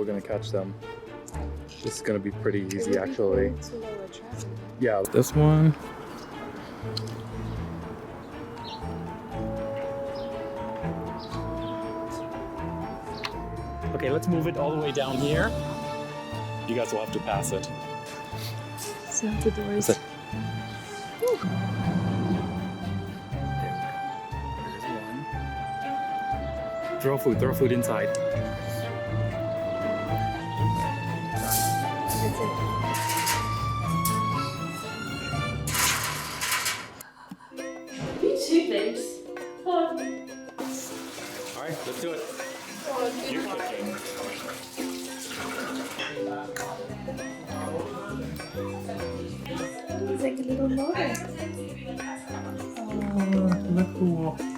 we're gonna catch them. This is gonna be pretty easy, actually. Yeah, this one. Okay, let's move it all the way down here. You guys will have to pass it. Slam the doors. There's one. Throw food inside. Alright, let's do it. You're kicking. It's like a little motor. Oh, look cool.